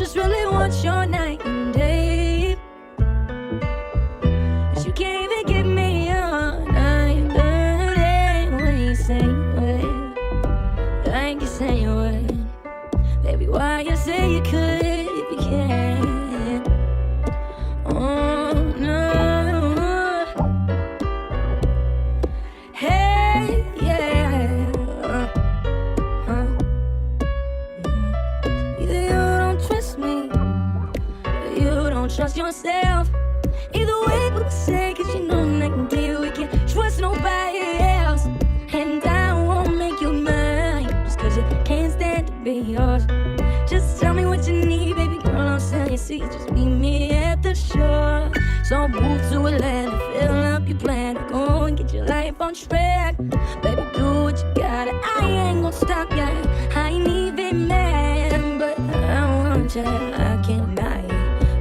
just really want your night and day. But you can't even give me your night and day. When you say what, like you say what. Baby, why you say you could if you can't? Oh no. Hey, yeah. Either you don't trust me, or you don't trust yourself. Either way, what we say, 'cause you know night and day we can't trust nobody else. And I won't make you mine, just 'cause you can't stand to be yours. Just tell me what you need, baby girl, I'll sell you seats. Just meet me at the shore. So move to Atlanta, fill up your plan. Go and get your life on track. Baby, do what you gotta, I ain't gon' stop ya. I ain't even mad, but I want ya, I can't deny it.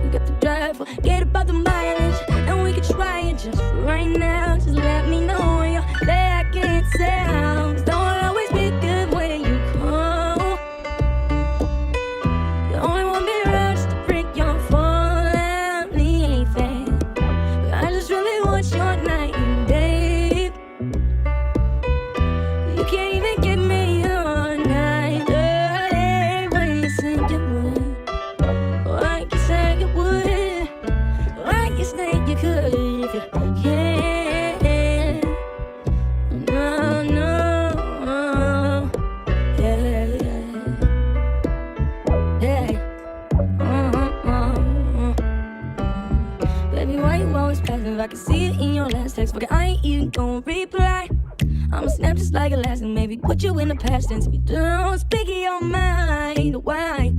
You got the drive, forget about the mileage. And we can try it just for right now. Just let me know when you're back in town. 'Cause don't always be good when you come. You only want me around just to break your fall and leaving. But I just really want your night and day. You can't even give me your night and day. When you say you would, like you said you would, like you said you could if you can. No, no, yeah, yeah, yeah. Baby, why you always passive? I can see it in your last text, but I ain't even gon' reply. I'ma snap just like a last and maybe put you in the past tense. If you don't speak in your mind, why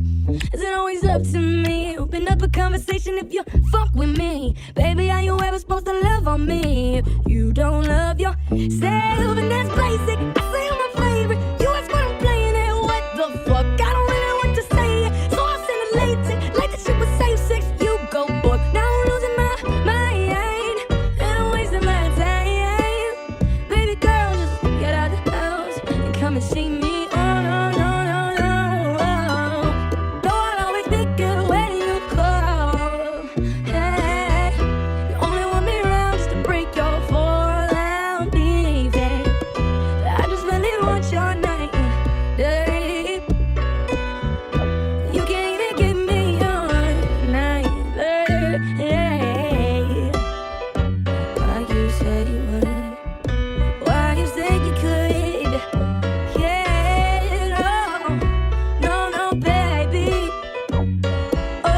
is it always up to me? Open up a conversation if you fuck with me. Baby, are you ever supposed to love on me? If you don't love yourself, and that's basic. I say you're my favorite. You ask what I'm playing at, what the fuck? I don't really want to say it, so I'll send a latex. Like the shit was safe sex, you go boy. Now I'm losing my mind, and I'm wasting my time. Baby girl, just get out the house and come and see me. Oh no, no, no, no. Though I'll always be good when you call. Hey, you only want me around just to break your fall out, baby. I just really want your night and day. You can't even give me your night and day. Like you said you would, why you said you could. Yeah, no, no, no, baby. Oh,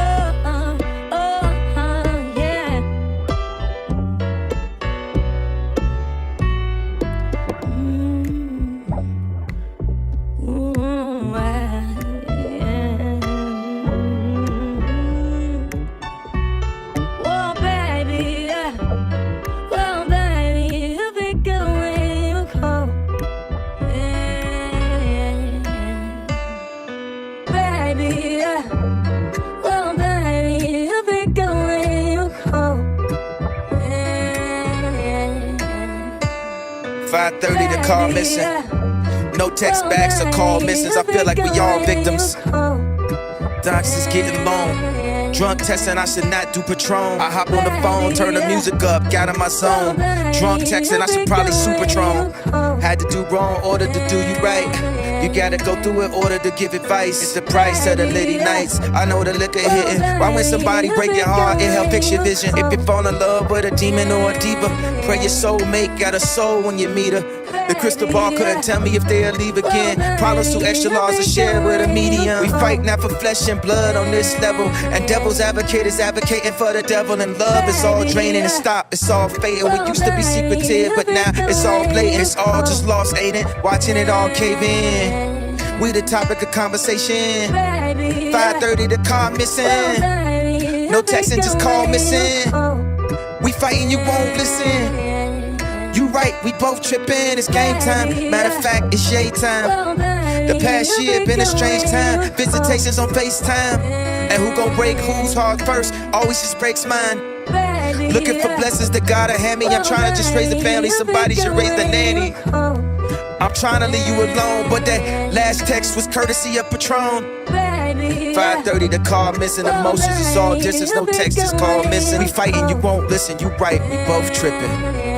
yeah. Ooh, yeah. Whoa, baby, yeah. Whoa, baby, you be good when you call. Yeah. Baby, yeah. Whoa, baby, you be good when you call. Yeah. 5:30, the car missing. No text backs or call missions. I feel like we all victims. Docs is getting long. Drunk texting, I should not do Patron. I hop on the phone, turn the music up, got in my zone. Drunk texting, I should probably Supertron. Had to do wrong, order to do you right. You gotta go through it, order to give advice. It's the price of the litty nights. I know the liquor hitting. Why when somebody break your heart, it help fix your vision. If you fall in love with a demon or a diva, pray your soulmate got a soul when you meet her. The crystal ball couldn't tell me if they'll leave again. Problems too extra large to share with a medium. We fight not for flesh and blood on this level. And devil's advocate is advocating for the devil. And love is all draining and stop. It's all fatal. We used to be secretive, but now it's all blatant. It's all just lost, ain't it? Watching it all cave in. We the topic of conversation. 5:30, the car missing. No texting, just call missing. We fighting, you won't listen. You right, we both trippin', it's game time. Matter of fact, it's yay time. The past year been a strange time. Visitations on FaceTime. And who gon' break whose heart first? Always just breaks mine. Looking for blessings that God hand me. I'm trying to just raise a family. Somebody should raise the nanny. I'm trying to leave you alone, but that last text was courtesy of Patron. 5:30, 5:30, the car missing. Emotions, it's all distance. No text, it's call missing. We fighting, you won't listen. You right, we both tripping.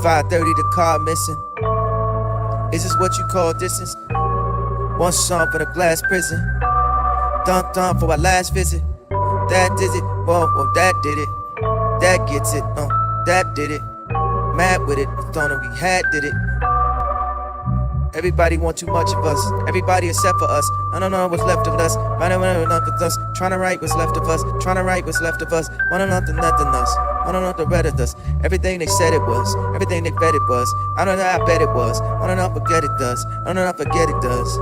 5:30, the car missing. Is this what you call distance? One song for the glass prison. Dun for our last visit. That did it, whoa, that did it. That gets it, that did it. Mad with it, thought we had did it. Everybody want too much of us. Everybody except for us. I don't know what's left of us. Trying to write what's left of us. Trying to write what's left of us. Wanna know nothing us. Wanna know the red of us. Everything they said it was. Everything they bet it was. I don't know, I bet it was. I don't know, forget it does. I don't know, forget it does.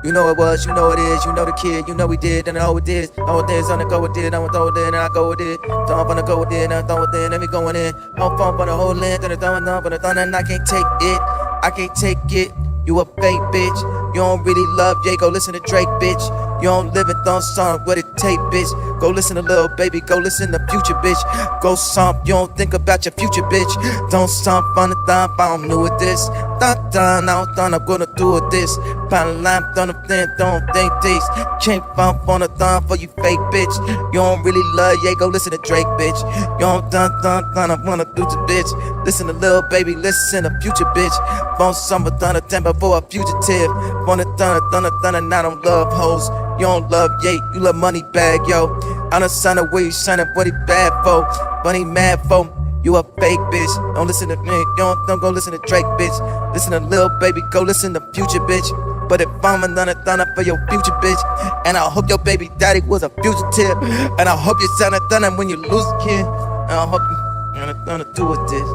You know it was, you know it is, you know the kid, you know we did, and I know it is. Know it is, I'm gonna go with it, I'm gonna throw it in, and I go with it. Don't wanna go with it, and I throw it in, and we going in. Whole phone for the whole length, and throwing up, and I can't take it. I can't take it. You a fake bitch. You don't really love Ye, go listen to Drake, bitch. You don't live it, don't song what it take, bitch. Go listen to Lil Baby, go listen to Future, bitch. Go stomp, you don't think about your future, bitch. Don't stomp on the thump, I don't know with this. Dun, I don't think I'm gonna do with this. Pound lamp, don't think this. Can't bump on the thumb for you fake bitch. You don't really love Ye, go listen to Drake, bitch. You don't dun, I wanna do to bitch. Listen to Lil Baby, listen to Future, bitch. Bone summer, done a temper for a fugitive. Wanna dun, and I don't love hoes. You don't love Ye, you love money bag, yo. I'm the son of where you shining, what he bad for, what he mad for. You a fake bitch, don't listen to me, don't go listen to Drake, bitch. Listen to Lil Baby, go listen to Future, bitch. But if I'm a done for your future, bitch. And I hope your baby daddy was a fugitive. And I hope you sound done when you lose a kid. And I hope you gonna do with this.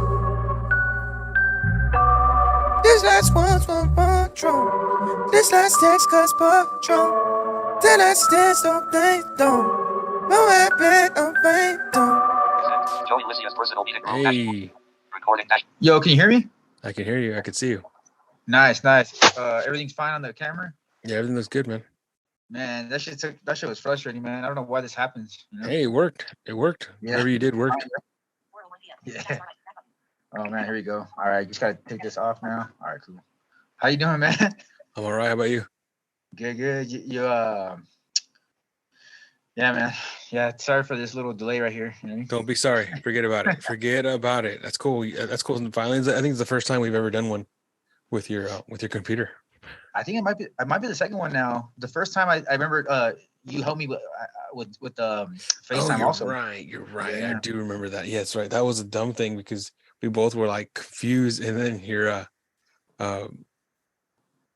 This last one's from Patron. This last text cause Patron. Then I stand so they don't. No habit of faith don't. Joey Licea's personal meeting room. Hey. Recording. Yo, can you hear me? I can hear you. I can see you. Nice. Everything's fine on the camera? Yeah, everything looks good, man. Man, that shit was frustrating, man. I don't know why this happens. You know? Hey, it worked. Yeah. Whatever you did worked. Yeah. Oh man, here we go. All right, just gotta take this off now. All right, cool. How you doing, man? I'm all right. How about you? Good. Yeah, man. Yeah, sorry for this little delay right here. You know? Don't be sorry. Forget about it. That's cool. That's cool. Finally, I think it's the first time we've ever done one with your computer. I think it might be the second one now. The first time I remember you helped me with FaceTime also. You're right. Yeah. I do remember that. Yeah, that's right. That was a dumb thing because we both were like confused, and then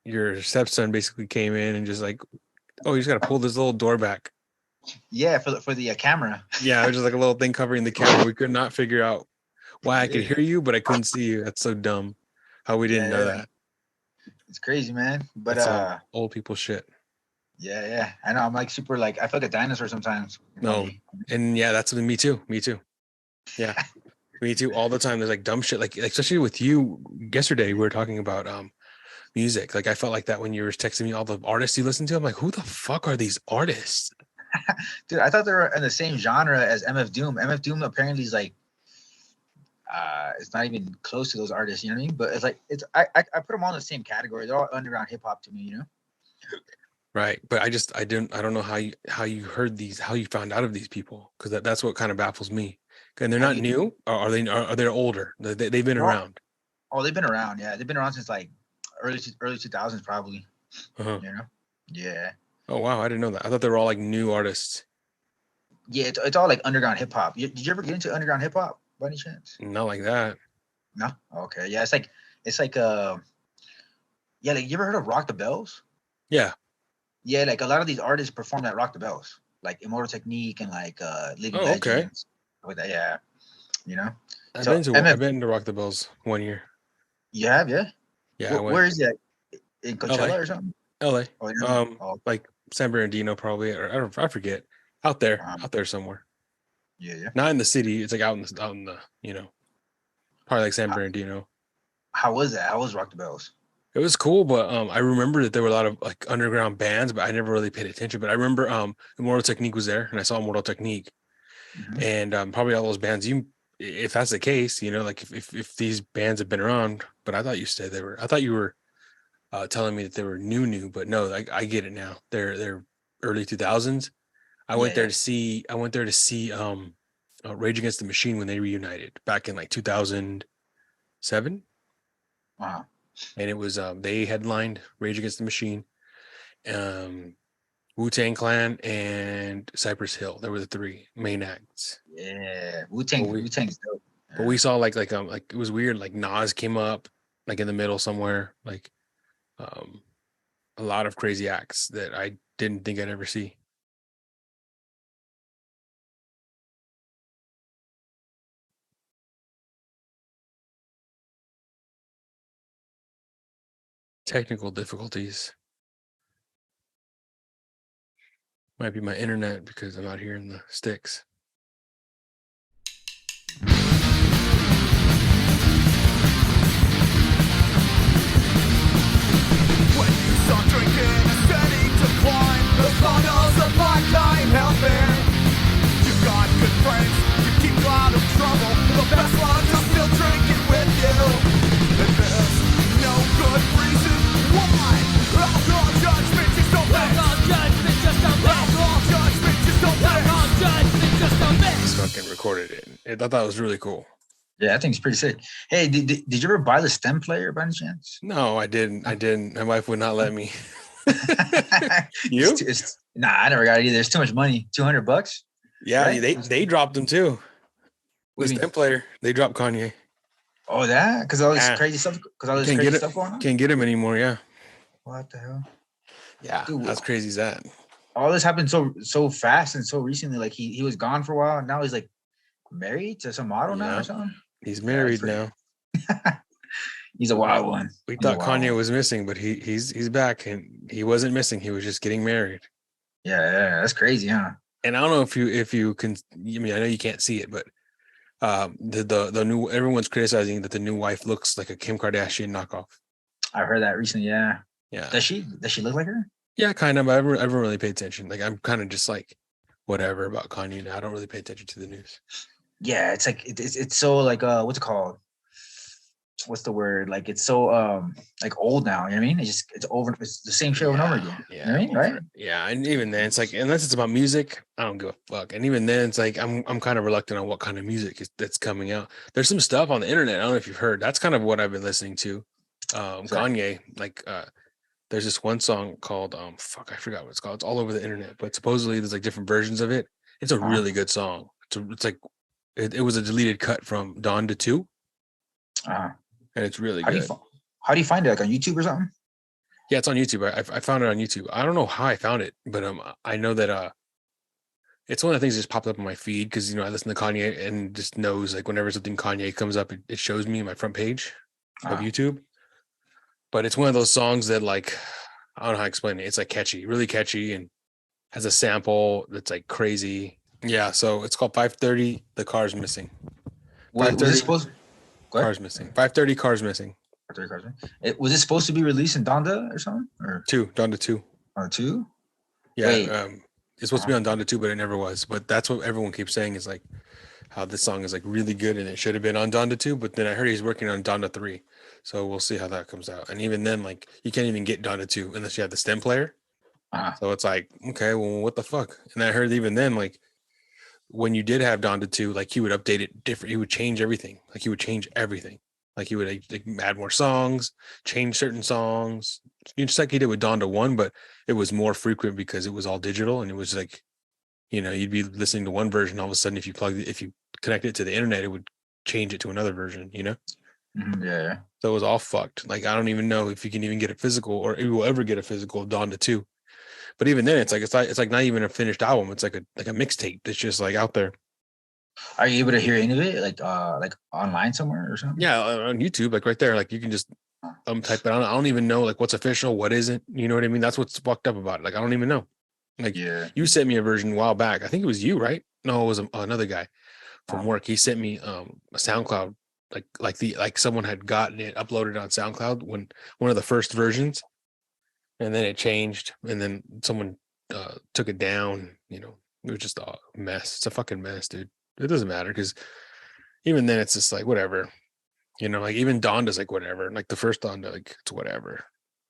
your stepson basically came in and just like, oh, you just got to pull this little door back. Yeah, for the camera. Yeah, it was just like a little thing covering the camera. We could not figure out why I could hear you, but I couldn't see you. That's so dumb. How we didn't know that. It's crazy, man. But old people shit. Yeah. I know. I'm like super like I feel like a dinosaur sometimes. No, and yeah, that's me too. Yeah, me too. All the time. There's like dumb shit. Like especially with you. Yesterday we were talking about music. Like I felt like that when you were texting me all the artists you listen to. I'm like, who the fuck are these artists? Dude, I thought they were in the same genre as MF Doom. MF Doom apparently is like it's not even close to those artists, you know what I mean? But it's like I put them all in the same category. They're all underground hip hop to me, you know? Right. But I don't know how you heard these, how you found out of these people, because that's what kind of baffles me. And they're not new, or are they older? They've been around. Oh, they've been around, yeah. They've been around since like early 2000s probably. Uh-huh. You know? Yeah. Oh wow, I didn't know that. I thought they were all like new artists. Yeah, it's all like underground hip hop. Did you ever get into underground hip hop by any chance? Not like that. No? Okay. Yeah, it's like yeah, like you ever heard of Rock the Bells? Yeah. Yeah, like a lot of these artists perform at Rock the Bells, like Immortal Technique and like Living Legends. Okay. With that, yeah. You know? I've been to Rock the Bells 1 year. You have, yeah? Yeah. Where is that? In Coachella LA. Or something? LA. Oh, yeah. Like San Bernardino probably, or I forget. Out there somewhere. Yeah. Not in the city. It's like out in the, you know. Probably like San Bernardino. How was that? How was Rock the Bells? It was cool, but I remember that there were a lot of like underground bands, but I never really paid attention. But I remember Immortal Technique was there, and I saw Immortal Technique, and probably all those bands. If that's the case, like if these bands have been around, but I thought you said they were. I thought you were telling me that they were new, but no, I get it now. They're early 2000s. I went there to see Rage Against the Machine when they reunited back in like 2007. Wow. And it was they headlined Rage Against the Machine, Wu-Tang Clan, and Cypress Hill. There were the three main acts. Yeah, Wu-Tang's dope. But we saw like it was weird. Like Nas came up like in the middle somewhere. Like a lot of crazy acts that I didn't think I'd ever see. Technical difficulties. Might be my internet because I'm out here in the sticks. When you start drinking and steady to climb the funnels of lifetime helping, you've got good friends to keep you out of trouble. The best ones are still drinking with you, and there's no good reason why. Alcohol judgment just don't mix. Alcohol judgment just don't mix. Alcohol judgment just don't mix. Alcohol judgment just don't mix. Fucking recorded it. I thought that was really cool. Yeah, I think it's pretty sick. Hey, did you ever buy the stem player by any chance? No, I didn't. My wife would not let me. You? Nah, I never got it either. It's too much money. $200. Yeah, right? they dropped them too. What do you The stem player, they dropped Kanye. Oh, that? Because all this Yeah. crazy stuff. Because all this crazy stuff going on. Can't get him anymore. Yeah. What the hell? Yeah. Dude, How crazy is that? all this happened so fast and so recently. Like he was gone for a while, and now he's like married to some model now Yeah. or something. He's married now. He's a wild one. We thought Kanye was missing, but he's back, and he wasn't missing. He was just getting married. Yeah, that's crazy, huh? And I don't know if you can. I mean, I know you can't see it, but the new, everyone's criticizing that the new wife looks like a Kim Kardashian knockoff. I heard that recently. Yeah. Yeah. Does she look like her? Yeah, kind of. I haven't really paid attention. Like I'm kind of just like whatever about Kanye now. I don't really pay attention to the news. Yeah, it's like it's so like what's it called? What's the word? Like it's so like old now. You know what I mean? It's over. It's the same shit over and over again. Yeah. You know what I mean? Right? Yeah, and even then, it's like unless it's about music, I don't give a fuck. And even then, it's like I'm kind of reluctant on what kind of music that's coming out. There's some stuff on the internet. I don't know if you've heard. That's kind of what I've been listening to. Kanye, like there's this one song called I forgot what it's called. It's all over the internet, but supposedly there's like different versions of it. It's a really good song. It's like it was a deleted cut from Dawn to 2. And it's really good. How do you find it? Like on YouTube or something? Yeah, it's on YouTube. I found it on YouTube. I don't know how I found it, but I know that it's one of the things that just popped up on my feed because I listen to Kanye and just knows like whenever something Kanye comes up, it shows me my front page of YouTube. But it's one of those songs that like I don't know how to explain it. It's like catchy, really catchy, and has a sample that's like crazy. Yeah, so it's called 5:30. The car's missing. Was it supposed? Cars missing. 5:30. Cars missing. 5:30 cars missing. Was it supposed to be released in Donda or something? Or Donda 2. Or 2? Yeah, it's supposed to be on Donda 2, but it never was. But that's what everyone keeps saying is like how this song is like really good and it should have been on Donda 2. But then I heard he's working on Donda 3, so we'll see how that comes out. And even then, like you can't even get Donda 2 unless you have the stem player. So it's like, okay, well, what the fuck? And I heard even then, like when you did have Donda 2, like he would update it different. He would change everything. Like he would change everything. Like he would like, add more songs, change certain songs, just like he did with Donda 1, but it was more frequent because it was all digital and it was like, you'd be listening to one version. All of a sudden, if you connect it to the internet, it would change it to another version, Yeah. So it was all fucked. Like, I don't even know if you can even get a physical or if you will ever get a physical of Donda 2. But even then, it's like not even a finished album. It's like a mixtape that's just like out there. Are you able to hear any of it, like online somewhere or something? Yeah, on YouTube, like right there, like you can just type it on. I don't even know like what's official, what isn't. You know what I mean? That's what's fucked up about it. Like I don't even know. Like you sent me a version a while back. I think it was you, right? No, it was another guy from work. He sent me a SoundCloud like someone had gotten it uploaded on SoundCloud when one of the first versions, and then it changed, and then someone took it down. You know, it was just a mess. It's a fucking mess, dude. It doesn't matter because even then it's just like whatever. You know, like even Donda's like whatever. Like the first Donda, like it's whatever.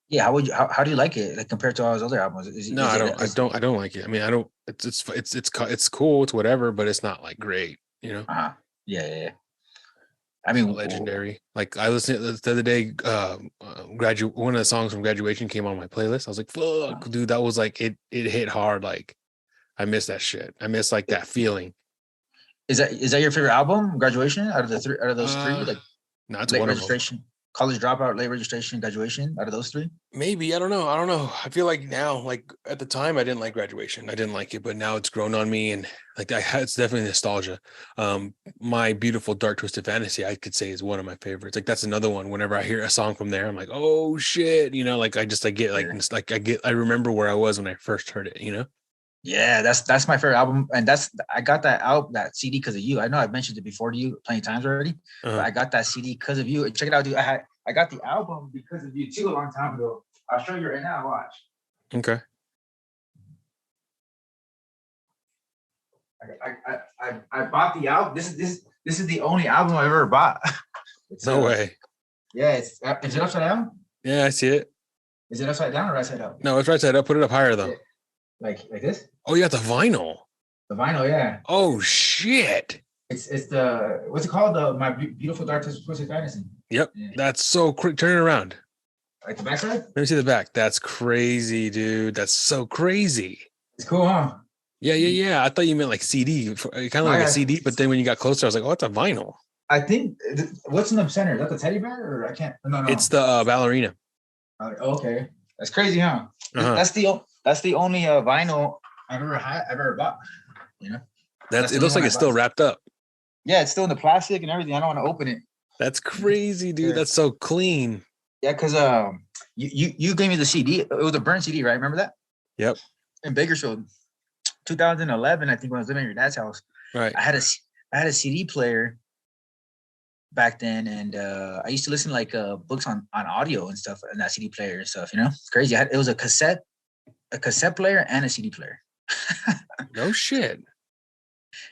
Yeah, how do you like it? Like compared to all his other albums? I don't like it. I mean, I don't. It's cool. It's whatever, but it's not like great. You know. Yeah. I mean, legendary. Like I listened to the other day. One of the songs from Graduation came on my playlist. I was like, "Fuck, dude, that was like it. It hit hard. Like I miss that shit. I miss like that feeling." Is that your favorite album? Graduation out of those three? Like, no, it's late one registration, college dropout, late registration, Graduation. Out of those three, maybe I don't know. I feel like now, like at the time, I didn't like Graduation. I didn't like it, but now it's grown on me, and like it's definitely nostalgia. My Beautiful Dark Twisted Fantasy, I could say, is one of my favorites. Like that's another one. Whenever I hear a song from there, I'm like, oh shit, you know, like I remember where I was when I first heard it, you know. Yeah, that's my favorite album, and I got that CD because of you. I know I've mentioned it before to you plenty times already, but I got that CD because of you. And check it out, dude. I got the album because of you too a long time ago. I'll show you right now. Watch. Okay. I bought the album. This is the only album I've ever bought. No way. Yeah, is it upside down? Yeah, I see it. Is it upside down or right side up? No, it's right side up. Put it up higher though. Like this? Oh, you got the vinyl. The vinyl, yeah. Oh shit. It's the what's it called? My Beautiful Dark Twisted Fantasy. Yep, yeah. That's so quick. Turn it around. Like the backside? Let me see the back. That's crazy, dude. That's so crazy. It's cool, huh? Yeah. I thought you meant like CD, kind of like a CD, but then when you got closer, I was like, oh, it's a vinyl. I think what's in the center? Is that the teddy bear, or I can't? No. It's the ballerina. Okay, that's crazy, huh? That's the only vinyl I've ever bought. You know, it looks like it's still wrapped up. Yeah, it's still in the plastic and everything. I don't want to open it. That's crazy, dude. Yeah. That's so clean. Yeah, because you gave me the CD. It was a burnt CD, right? Remember that? Yep. In Bakersfield, 2011, I think, when I was living at your dad's house. Right. I had a CD player back then, and I used to listen to like books on audio and stuff, and that CD player and stuff. You know, it's crazy. It was a cassette player and a CD player. No shit.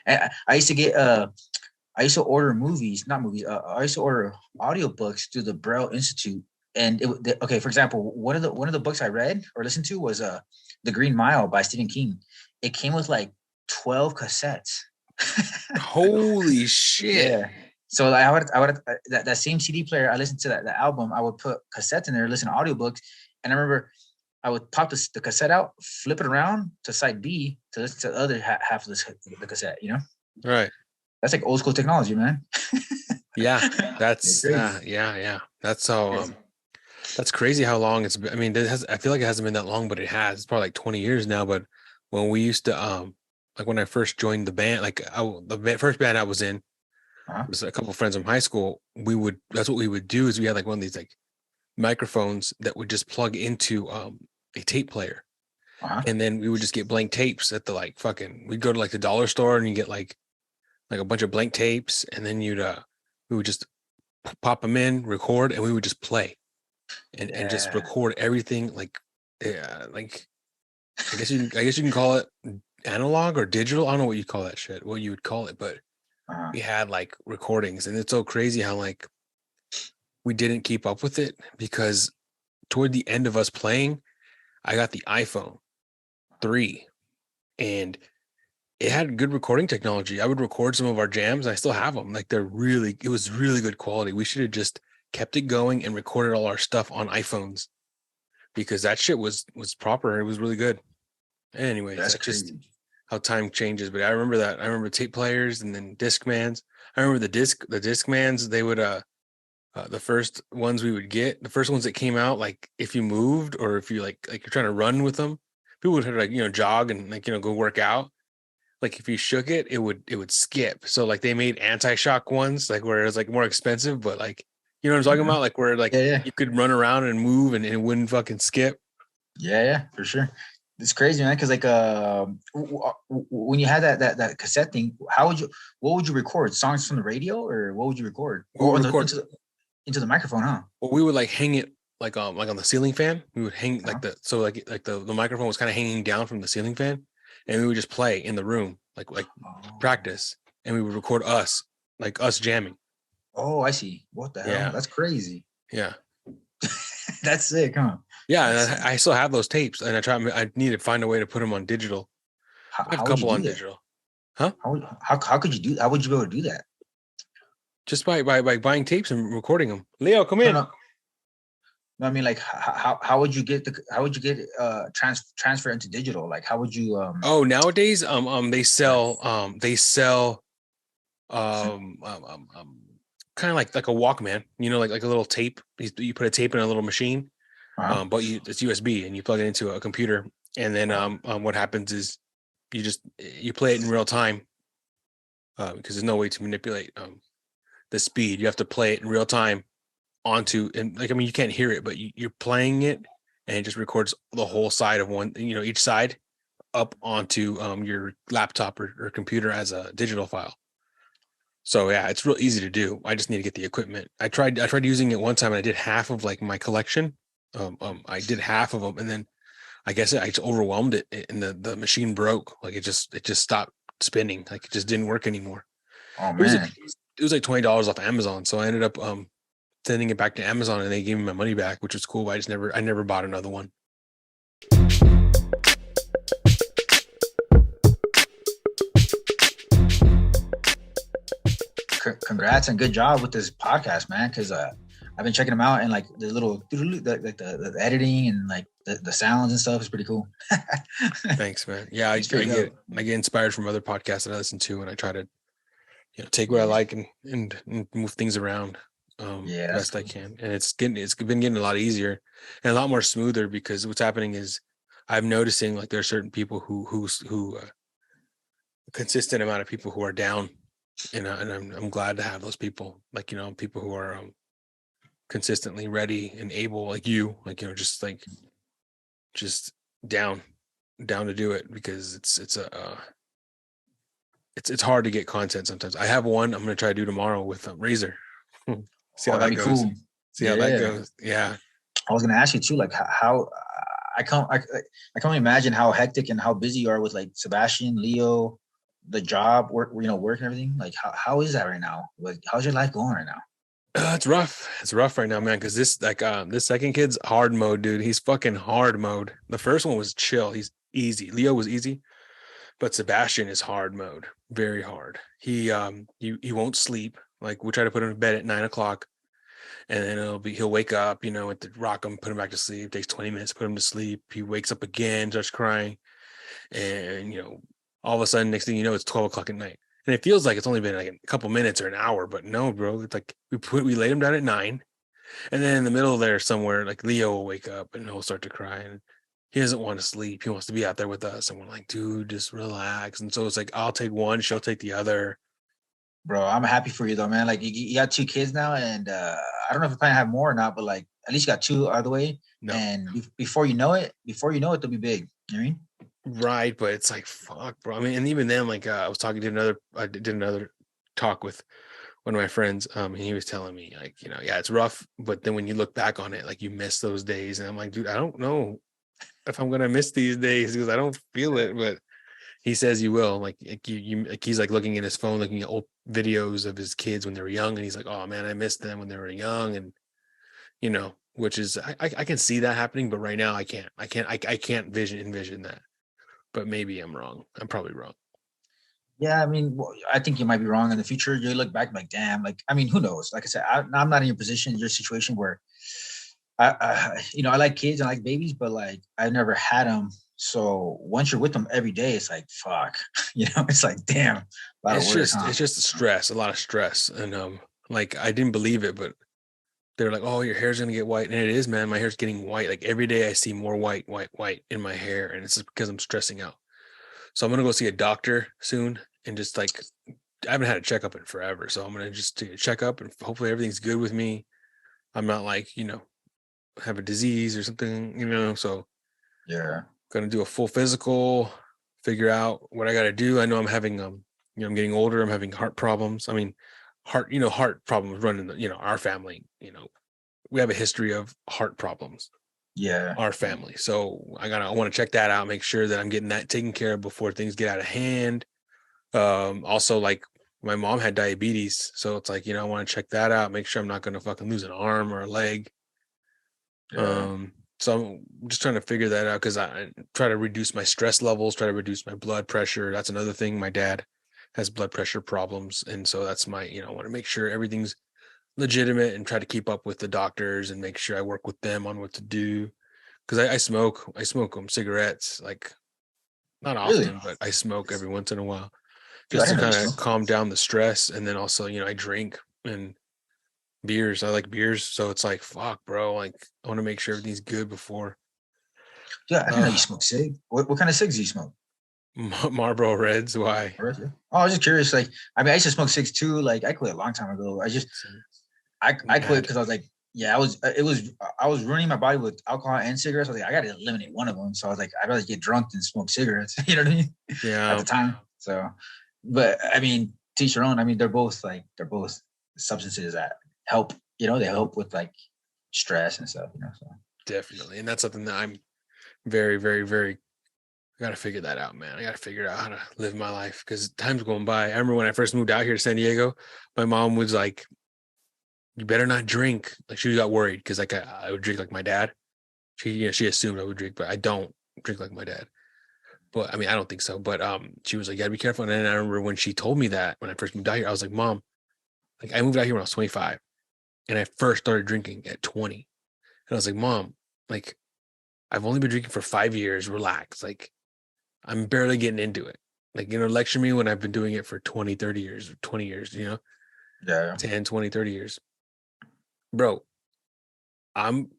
And I used to order I used to order audiobooks through the Braille Institute. And for example, one of the books I read or listened to was The Green Mile by Stephen King. It came with like 12 cassettes. Holy shit. Yeah. So I would that same CD player, I listened to that album, I would put cassettes in there, listen to audiobooks. And I remember I would pop the cassette out, flip it around to side B to listen to the other half of the cassette, you know? Right. That's like old school technology, man. Yeah. That's yeah. That's how that's crazy how long it's been. I mean, I feel like it hasn't been that long, but it has. It's probably like 20 years now. But when we used to like when I first joined the band, like the first band I was in, was a couple of friends from high school. That's what we would do is we had like one of these like microphones that would just plug into a tape player. And then we would just get blank tapes at the we'd go to like the dollar store and you get like a bunch of blank tapes, and then we would just pop them in, record, and we would just play and just record everything I guess you can call it analog or digital. I don't know what you call that shit, what you would call it, but we had like recordings, and it's so crazy how like we didn't keep up with it, because toward the end of us playing, I got the iPhone 3 and it had good recording technology. I would record some of our jams and I still have them. Like it was really good quality. We should have just kept it going and recorded all our stuff on iPhones, because that shit was proper. It was really good. Anyways, that's just how time changes. But I remember that. I remember tape players and then Discmans. I remember the Discmans, they would the first ones we would get, the first ones that came out, like if you moved or if you like you're trying to run with them, people would jog and go work out. Like if you shook it, it would skip. So like they made anti-shock ones, like where it was like more expensive, but like, you know what I'm talking about? Like where you could run around and move and it wouldn't fucking skip. Yeah, for sure. It's crazy, man. Because like, when you had that cassette thing, what would you record? Songs from the radio, or what would you record? We would record. Into the microphone, huh? Well, we would like hang it like on the ceiling fan. We would hang Uh-huh. the microphone was kind of hanging down from the ceiling fan, and we would just play in the room like practice, and we would record us jamming. Oh, I see. What the hell? Yeah. That's crazy. Yeah. That's sick, huh? Yeah, and I still have those tapes, and I need to find a way to put them on digital. I have a couple on digital. Huh? How could you do? How would you be able to do that? Just by buying tapes and recording them. Leo, come in. No, I mean, like, how would you get transfer into digital? Like, how would you? Oh, nowadays, they sell kind of like a Walkman, like a little tape. You put a tape in a little machine, but it's USB, and you plug it into a computer, and then what happens is you play it in real time, because there's no way to manipulate the speed. You have to play it in real time onto, and like, I mean, you can't hear it, but you're playing it, and it just records the whole side of one, each side up onto your laptop or computer as a digital file. So yeah, it's real easy to do. I just need to get the equipment. I tried using it one time, and I did half of like my collection. I did half of them, and then I guess I just overwhelmed it, and the machine broke. Like it just stopped spinning. Like it just didn't work anymore. Oh man, it was like $20 off Amazon. So I ended up sending it back to Amazon, and they gave me my money back, which was cool. But I never bought another one. Congrats and good job with this podcast, man. Because I've been checking them out, and like the little the editing and like the sounds and stuff is pretty cool. Thanks, man. Yeah, I get inspired from other podcasts that I listen to, and I try to take what I like and move things around best cool. I can. And it's been getting a lot easier and a lot more smoother, because what's happening is I'm noticing like there are certain people who a consistent amount of people who are down, and I'm glad to have those people, like people who are consistently ready and able, like you, like just down to do it, because it's hard to get content sometimes. I have one I'm going to try to do tomorrow with Razor. See how that goes. Cool. See how that goes. Yeah. I was going to ask you too, like how I can't only imagine how hectic and how busy you are with like Sebastian, Leo, the job, work and everything. Like how is that right now? Like how's your life going right now? It's rough. It's rough right now, man. Because this second kid's hard mode, dude. He's fucking hard mode. The first one was chill. He's easy. Leo was easy, but Sebastian is hard mode. Very hard. He won't sleep. Like we try to put him to bed at 9:00, and then he'll wake up. At the rock him, put him back to sleep. It takes 20 minutes to put him to sleep. He wakes up again, starts crying, and all of a sudden, next thing you know, it's 12:00 at night. And it feels like it's only been like a couple minutes or an hour, but no, bro. It's like we laid him down at 9, and then in the middle there somewhere, like Leo will wake up and he'll start to cry, and he doesn't want to sleep. He wants to be out there with us, and we're like, dude, just relax. And so it's like I'll take one, she'll take the other. Bro, I'm happy for you though, man. Like you got 2 kids now, and I don't know if you plan to have more or not, but like at least you got 2 out of the way. No. And before you know it, they'll be big. You know what I mean? Right, but it's like fuck, bro. I mean, and even then, like I did another talk with one of my friends, and he was telling me like, yeah, it's rough, but then when you look back on it, like you miss those days, and I'm like, dude, I don't know if I'm gonna miss these days because I don't feel it, but he says you will. Like he's like looking at his phone, looking at old videos of his kids when they were young, and he's like, oh man, I missed them when they were young, and which is I can see that happening, but right now I can't envision that. But maybe I'm wrong. I'm probably wrong. Yeah, I mean, I think you might be wrong in the future. You look back like, damn, like, I mean, who knows? Like I said, I'm not in your position, in your situation where I like kids and I like babies, but like I've never had them. So once you're with them every day, it's like, fuck, it's like, damn. It's just stress, a lot of stress. And like, I didn't believe it, but they're like, oh, your hair's going to get white. And it is, man. My hair's getting white. Like every day I see more white in my hair. And it's just because I'm stressing out. So I'm going to go see a doctor soon. And just like, I haven't had a checkup in forever. So I'm going to just do a checkup and hopefully everything's good with me. I'm not like, have a disease or something, so. Yeah. Gonna do a full physical, figure out what I got to do. I know I'm having I'm getting older. I'm having heart problems. I mean, heart problems run in our family. We have a history of heart problems, Yeah. our family. So I want to check that out, make sure that I'm getting that taken care of before things get out of hand. Also, like, my mom had diabetes, so it's like, I want to check that out, make sure I'm not going to fucking lose an arm or a leg. Yeah. So I'm just trying to figure that out, because I try to reduce my stress levels, try to reduce my blood pressure. That's another thing. My dad has blood pressure problems, and so that's my, I want to make sure everything's legitimate and try to keep up with the doctors and make sure I work with them on what to do. Because I smoke cigarettes, like, not Really? often, but I smoke every once in a while, Dude, I just to didn't know you kind of smoked. calm down the stress. And then also, I drink and beers. I like beers, so it's like, fuck, bro. Like, I want to make sure everything's good before. Yeah, I didn't know you Uh, smoke cig. What kind of cigs do you smoke? Marlboro Reds. Why? Right, yeah. Oh, I was just curious. Like, I mean, I used to smoke cigs too. Like, I quit a long time ago. I quit Mad. because I was like, yeah, I was ruining my body with alcohol and cigarettes. I was like, I got to eliminate one of them. So I was like, I'd rather get drunk than smoke cigarettes. You know what I mean? At Yeah, the time. So, but I mean, teach your own. I mean, they're both substances that help. They help with like stress and stuff. So. definitely. And that's something that I'm very, very, very. I got to figure that out, man. I got to figure out how to live my life, because time's going by. I remember when I first moved out here to San Diego, my mom was like, "You better not drink." Like, she got worried because, like, I would drink like my dad. She assumed I would drink, but I don't drink like my dad. But I mean, I don't think so. But she was like, "You gotta be careful." And then I remember when she told me that when I first moved out here, I was like, "Mom, like, I moved out here when I was 25, and I first started drinking at 20." And I was like, "Mom, like, I've only been drinking for 5 years. Relax. Like, I'm barely getting into it. Like, lecture me when I've been doing it for 20, 30 years, or 20 years, Yeah. 10, 20, 30 years. Bro, I'm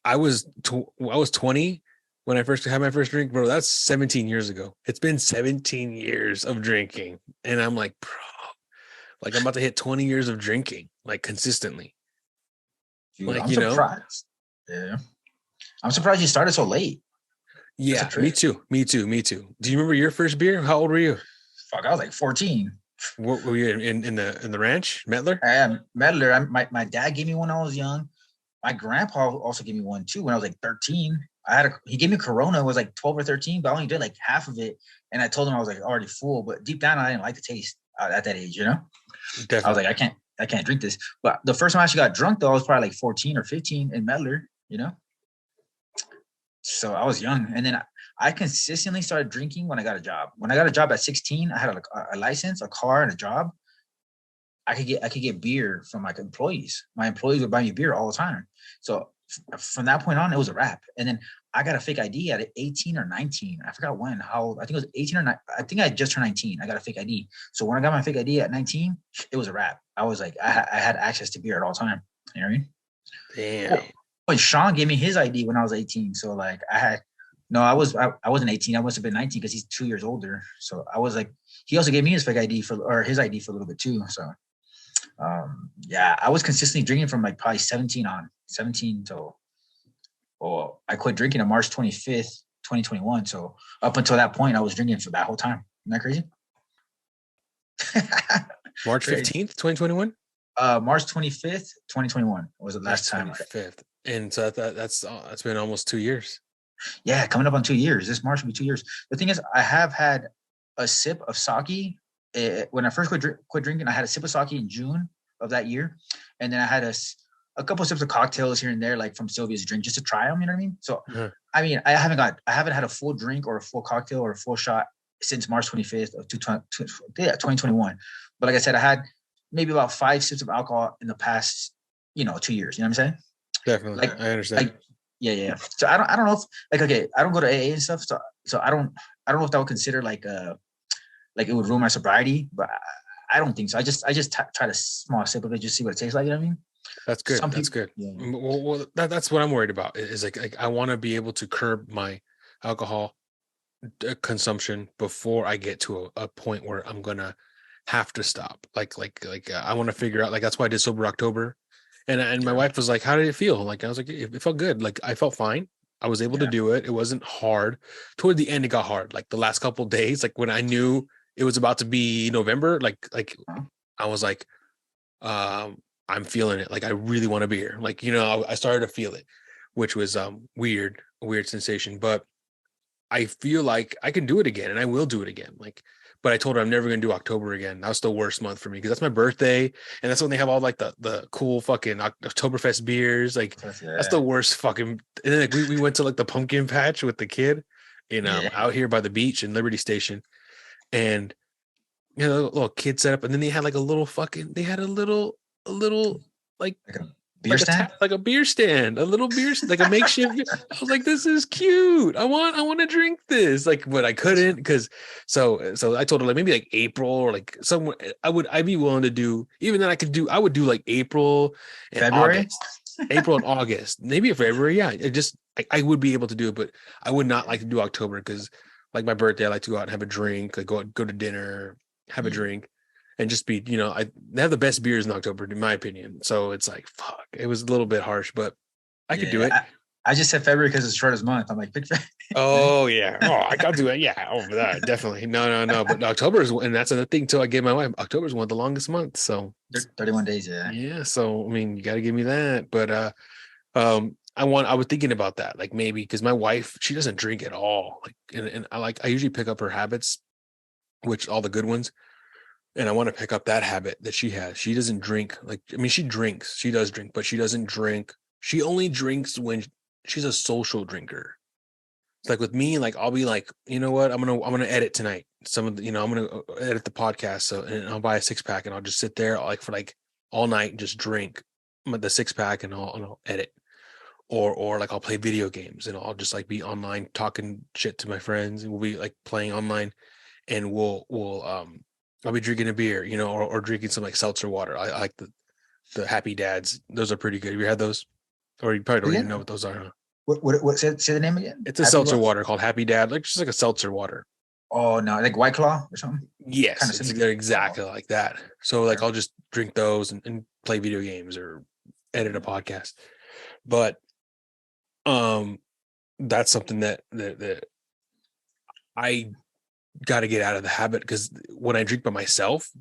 I was 20 when I first had my first drink, bro. That's 17 years ago. It's been 17 years of drinking, and I'm like, bro, like, I'm about to hit 20 years of drinking, like, consistently. Dude, Like, I'm surprised. Yeah. I'm surprised you started so late. That's a yeah, me trip. too, me too, me too. Do you remember your first beer? How old were you? Fuck, I was like 14. What were you in the ranch, Metler? I am meddler. My dad gave me one when I was young. My grandpa also gave me one too when I was like 13. He gave me Corona. It was like 12 or 13, but I only did like half of it. And I told him I was like already full, but deep down I didn't like the taste at that age. I was like, Definitely. I can't drink this. But the first time I actually got drunk though, I was probably like 14 or 15 in Meddler. So I was young, and then I consistently started drinking when I got a job. When I got a job at 16, I had a license, a car, and a job. I could get beer from my employees. My employees would buy me beer all the time. So from that point on, it was a wrap. And then I got a fake ID at 18 or 19. I forgot when. How I think it was 18 or 9. I think I just turned 19. I got a fake ID. So when I got my fake ID at 19, it was a wrap. I was like, I had access to beer at all time. You know what I mean? Damn. But Sean gave me his ID when I was 18. So like I wasn't 18. I must have been 19 because he's 2 years older. So I was like, he also gave me his fake ID or his ID for a little bit too. So yeah, I was consistently drinking from like probably 17 till I quit drinking on March 25th, 2021. So up until that point, I was drinking for that whole time. Isn't that crazy? March Crazy. 15th, 2021? March 25th, 2021 was the last time. 25th. And so that's been almost 2 years. Yeah, coming up on 2 years. This March will be 2 years. The thing is, I have had a sip of sake. When I first quit drinking, I had a sip of sake in June of that year. And then I had a couple of sips of cocktails here and there, like from Sylvia's drink, just to try them, you know what I mean? So, I mean, I haven't had a full drink or a full cocktail or a full shot since March 25th of 2021. But like I said, I had maybe about 5 sips of alcohol in the past, 2 years. You know what I'm saying? Definitely. Like, I understand. Yeah. So I don't know if okay, I don't go to AA and stuff. So I don't know if that would consider like it would ruin my sobriety, but I don't think so. I just try to small sip of it, just see what it tastes like. You know what I mean? That's good. That's good. Yeah. Well, that's what I'm worried about. Is like I want to be able to curb my alcohol consumption before I get to a point where I'm gonna have to stop. Like I want to figure out. Like, that's why I did Sober October, and my wife was like, "How did it feel?" Like, I was like, "It felt good. Like, I felt fine. I was able to do it. It wasn't hard. Toward the end, it got hard. Like the last couple of days, like when I knew it was about to be November, like I was like, I'm feeling it. Like I really want a beer. Like, I started to feel it, which was a weird sensation. But I feel like I can do it again, and I will do it again. But I told her I'm never going to do October again. That was the worst month for me because that's my birthday, and that's when they have all like the cool fucking Oktoberfest beers. Like that's the worst fucking. And then like, we went to like the pumpkin patch with the kid, out here by the beach in Liberty Station, and little kid setup, and then they had like a little like beer stand? Like a beer stand, a little beer, like a makeshift. I was like, this is cute. I want to drink this. Like, but I couldn't because so I told her like maybe like April or like somewhere. I'd be willing to do even then. I would do like April and February, August. April and August, maybe February. Yeah, I would be able to do it, but I would not like to do October because like my birthday, I like to go out and have a drink, like go to dinner, have a drink. And just be, they have the best beers in October, in my opinion. So it's like, fuck, it was a little bit harsh, but I could do it. I just said February because it's the shortest month. I'm like, big February. Oh, yeah. Oh, I got to do it. Yeah. Oh, that definitely. No. But October is, and that's another thing, too. I gave my wife, October is one of the longest months. So 31 days. Yeah. Yeah. So, I mean, you got to give me that. But, I was thinking about that, like maybe because my wife, she doesn't drink at all. Like, and I usually pick up her habits, which all the good ones. And I want to pick up that habit that she has. She doesn't drink. She drinks. She does drink, but she doesn't drink. She only drinks when she's a social drinker. It's like with me, like I'll be like, you know what? I'm gonna edit tonight. I'm gonna edit the podcast. So and I'll buy a 6-pack and I'll just sit there like for like all night and just drink the 6-pack and I'll edit. Or like I'll play video games and I'll just like be online talking shit to my friends and we'll be like playing online and we'll I'll be drinking a beer, or drinking some like seltzer water. I like the Happy Dads. Those are pretty good. Have you had those? Or you probably don't even know what those are, huh? What say the name again? It's a seltzer water called Happy Dad, like just like a seltzer water. Oh no, like White Claw or something? Yes, they're exactly like that. So like I'll just drink those and play video games or edit a podcast. But that's something that I got to get out of the habit because when I drink by myself,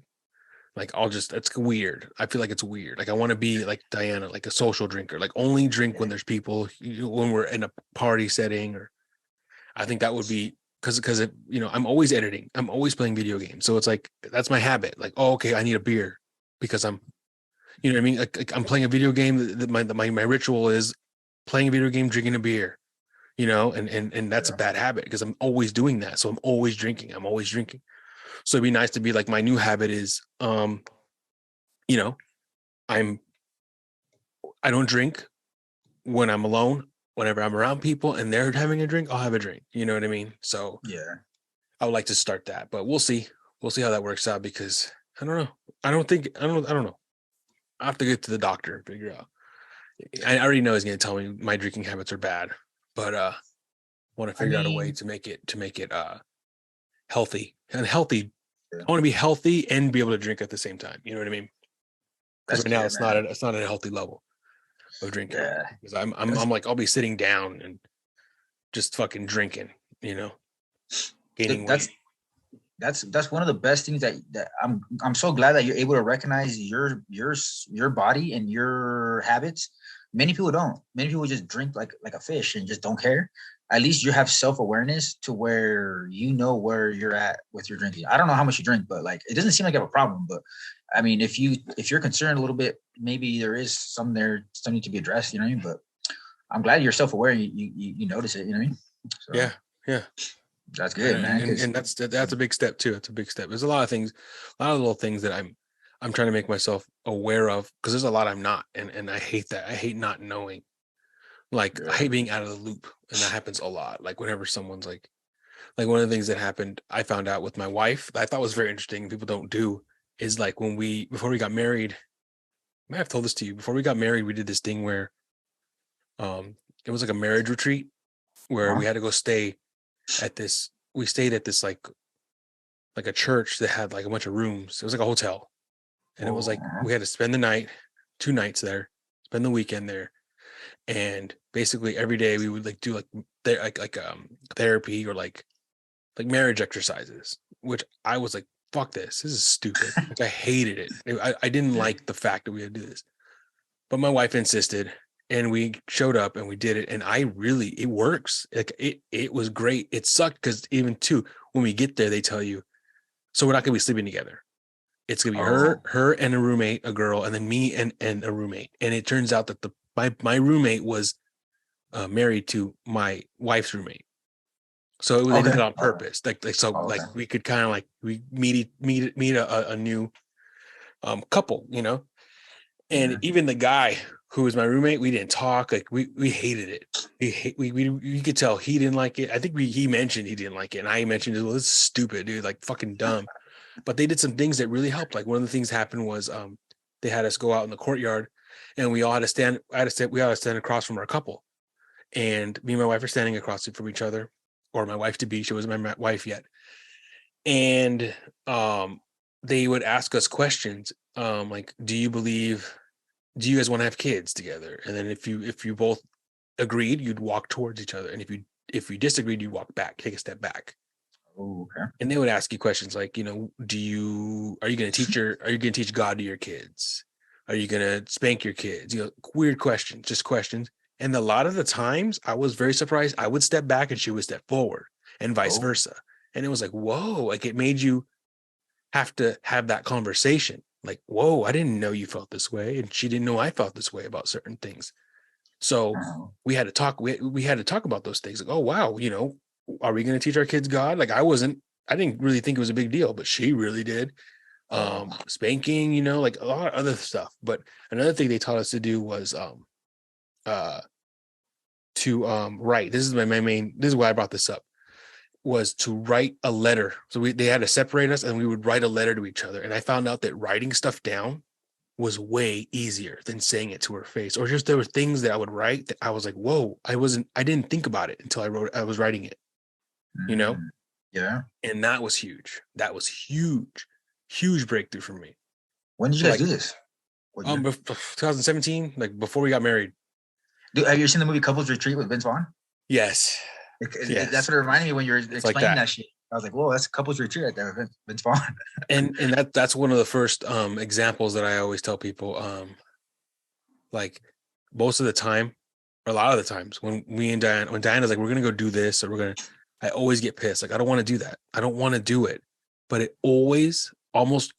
like it's weird. I feel like it's weird. Like I want to be like Diana, like a social drinker, like only drink when there's people, when we're in a party setting, or I think that would be because I'm always editing. I'm always playing video games. So it's like, that's my habit. Like, oh, okay, I need a beer because I'm, you know what I mean? Like I'm playing a video game. My ritual is playing a video game, drinking a beer. And that's a bad habit because I'm always doing that. So I'm always drinking. So it'd be nice to be like, my new habit is, I don't drink when I'm alone. Whenever I'm around people and they're having a drink, I'll have a drink. You know what I mean? So yeah, I would like to start that, but we'll see. We'll see how that works out because I don't know. I don't know. I have to get to the doctor and figure out. I already know he's going to tell me my drinking habits are bad. But want to figure out a way to make it healthy and healthy. I want to be healthy and be able to drink at the same time. You know what I mean? Because right now it's not at a healthy level of drinking. Yeah. Because I'm like I'll be sitting down and just fucking drinking. Gaining weight. That's one of the best things that I'm so glad that you're able to recognize your body and your habits. Many people don't. Many people just drink like a fish and just don't care. At least you have self-awareness to where you know where you're at with your drinking. I don't know how much you drink, but like it doesn't seem like you have a problem. But I mean, if you're concerned a little bit, maybe there is some need to be addressed. You know what I mean? But I'm glad you're self-aware. You notice it. You know what I mean? So, yeah. That's good, man. And that's a big step too. It's a big step. There's a lot of little things that I'm trying to make myself aware of because there's a lot I'm not, and I hate that. I hate not knowing. Like I hate being out of the loop, and that happens a lot. Like whenever someone's like one of the things that happened, I found out with my wife that I thought was very interesting. People don't do is like before we got married. I might have told this to you. Before we got married, we did this thing where, it was like a marriage retreat where we had to go stay at this. We stayed at this like a church that had like a bunch of rooms. It was like a hotel. And it was like we had to spend the night, 2 nights there, spend the weekend there. And basically every day we would like do therapy or like marriage exercises, which I was like, fuck this is stupid. Like, I hated it. I didn't like the fact that we had to do this, but my wife insisted, and we showed up and we did it, and it works. Like it was great. It sucked because even too, when we get there, they tell you, so we're not gonna be sleeping together. It's gonna be her and a roommate, a girl, and then me and a roommate. And it turns out that my roommate was married to my wife's roommate. So they did it on purpose. We could kind of like we meet a new couple, you know. And even the guy who was my roommate, we didn't talk. Like we hated it. We could tell he didn't like it. I think he mentioned he didn't like it, and I mentioned, well, this is stupid, dude, like fucking dumb. But they did some things that really helped. Like one of the things happened was they had us go out in the courtyard, and we all had to stand. We all had to stand across from our couple, and me and my wife are standing across from each other, or my wife to be. She wasn't my wife yet, and they would ask us questions like, do you guys want to have kids together? And then if you both agreed, you'd walk towards each other, and if you disagreed, you'd walk back, take a step back. Oh, okay. And they would ask you questions like, you know, are you going to teach God to your kids? Are you going to spank your kids? You know, weird questions, just questions. And a lot of the times I was very surprised. I would step back and she would step forward, and vice versa. And it was like, whoa, like it made you have to have that conversation. Like, whoa, I didn't know you felt this way. And she didn't know I felt this way about certain things. So we had to talk. We had to talk about those things. Like, oh, wow, you know, are we going to teach our kids God? Like I didn't really think it was a big deal, but she really did. Spanking, you know, like a lot of other stuff. But another thing they taught us to do was to write. This is this is why I brought this up, was to write a letter. So they had to separate us, and we would write a letter to each other. And I found out that writing stuff down was way easier than saying it to her face, or just there were things that I would write that I was like, whoa, I didn't think about it until I was writing it, you know? Yeah. And that was huge. That was huge breakthrough for me. When did you guys do this? 2017, like before we got married. Dude, have you seen the movie Couples Retreat with Vince Vaughn? Yes. That's what it reminded me when you were explaining that shit. I was like, whoa, that's Couples Retreat right there, Vince Vaughn. and that's one of the first examples that I always tell people. Like most of the time, or a lot of the times, when Diana's like, we're gonna go do this, or I always get pissed. Like, I don't want to do that. I don't want to do it. But it almost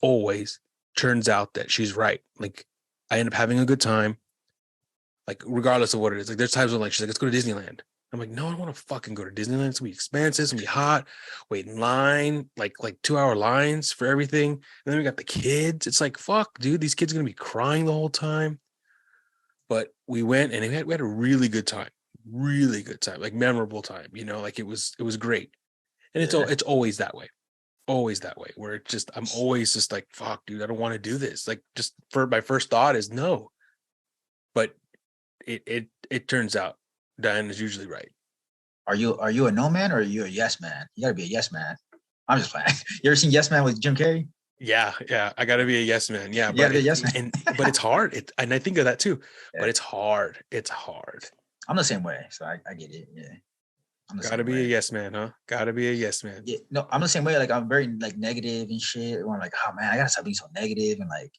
always turns out that she's right. Like I end up having a good time, like regardless of what it is. Like there's times when like she's like, let's go to Disneyland. I'm like, no, I don't want to fucking go to Disneyland. It's gonna be expensive, it's gonna be hot, wait in line, like 2-hour lines for everything. And then we got the kids. It's like, fuck, dude, these kids are gonna be crying the whole time. But we went, and we had a really good time, like memorable time, you know, like it was great. And it's always that way, where it just, I'm always just like, fuck, dude, I don't want to do this. Like, just my first thought is no, but it turns out Diane is usually right. Are you a no man, or are you a yes man? You gotta be a yes man. I'm just playing. You ever seen Yes Man with Jim Carrey? Yeah. I gotta be a yes man. Yeah, you gotta be a yes man. But it's hard. And I think of that too. Yeah. But it's hard. I'm the same way, so I get it. Yeah. Gotta be a yes man, huh? Gotta be a yes man. Yeah, no, I'm the same way. Like I'm very like negative and shit. I'm like, oh man, I gotta stop being so negative and like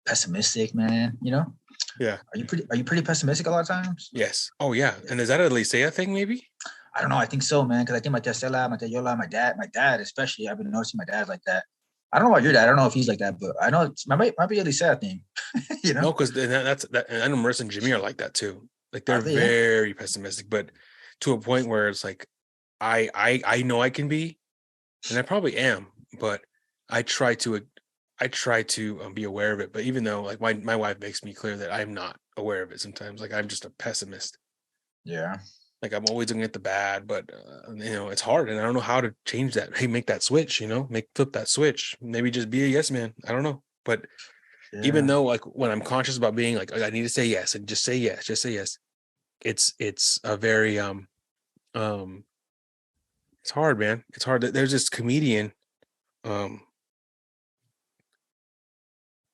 pessimistic, man. You know? Yeah. Are you pretty pessimistic a lot of times? Yes. Oh yeah. And is that a Licea thing, maybe? I don't know. I think so, man. Because I think my tia Stella, my tia Yola, my dad especially. I've been noticing my dad like that. I don't know about your dad. I don't know if he's like that, but I know it might be a Licea thing. You know? No, because that's that. And I know Marissa and Jimmy are like that too. Like they're very pessimistic, but to a point where it's like, I know I can be, and I probably am, but I try to be aware of it. But even though like my wife makes me clear that I'm not aware of it sometimes, like I'm just a pessimist. Yeah. Like I'm always looking at the bad, but you know, it's hard, and I don't know how to change that. Hey, make that switch, you know, flip that switch. Maybe just be a yes man. I don't know, but even though like when I'm conscious about being like, I need to say yes and just say yes, it's a very it's hard, man. It's hard. There's this comedian. I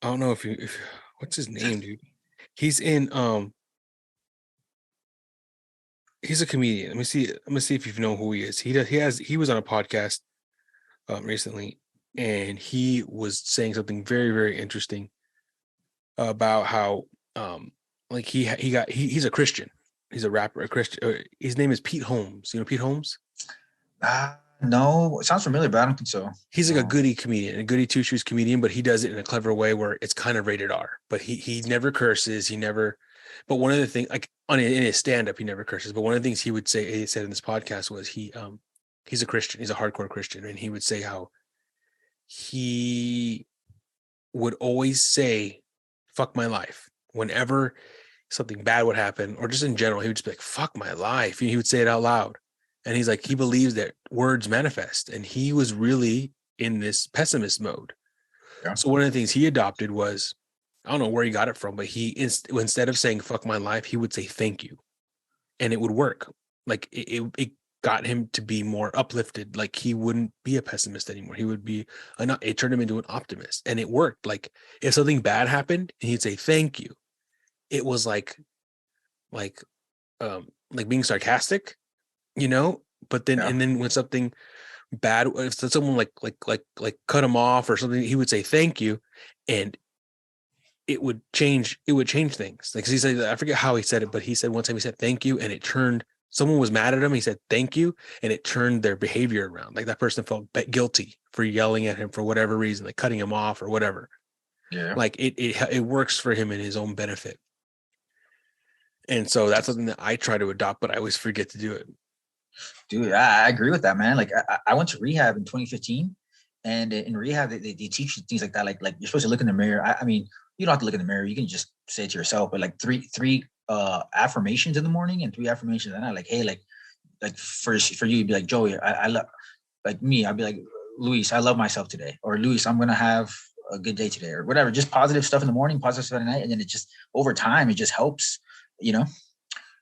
don't know if what's his name, dude? He's in He's a comedian. Let me see. I'm gonna see if you know who he is. He was on a podcast recently, and he was saying something very, very interesting about how like he's a Christian. He's a rapper, a Christian. His name is Pete Holmes. You know Pete Holmes? No, it sounds familiar, but I don't think so. He's like a goody comedian, a goody two shoes comedian, but he does it in a clever way where it's kind of rated R. But he never curses. He never. But one of the things, like in his stand up, he never curses. But one of the things he said in this podcast was he's a Christian. He's a hardcore Christian, and he would say how he would always say, "Fuck my life," whenever something bad would happen, or just in general, he would just be like, "Fuck my life." He would say it out loud. And he's like, he believes that words manifest. And he was really in this pessimist mode. Yeah. So one of the things he adopted was, I don't know where he got it from, but instead of saying "fuck my life," he would say "thank you," and it would work. Like it got him to be more uplifted. Like he wouldn't be a pessimist anymore. He would be it turned him into an optimist, and it worked. Like if something bad happened and he'd say "thank you," it was like being sarcastic, you know. But then and then when something bad, if someone like cut him off or something, he would say "thank you," and it would change things. Like he said, I forget how he said it, but he said one time he said "thank you," and it turned, someone was mad at him. He said "thank you," and it turned their behavior around. Like that person felt guilty for yelling at him for whatever reason, like cutting him off or whatever. Yeah. Like it works for him in his own benefit. And so that's something that I try to adopt, but I always forget to do it. Dude, I agree with that, man. Like I went to rehab in 2015, and in rehab they teach you things like that. Like you're supposed to look in the mirror. I mean, you don't have to look in the mirror. You can just say it to yourself. But like three affirmations in the morning and 3 affirmations at night. Like, hey, like for you, you'd be like, Joey, I love, like me, I'd be like, Luis, I love myself today, or Luis, I'm gonna have a good day today, or whatever. Just positive stuff in the morning, positive stuff at night, and then it just over time it just helps. You know,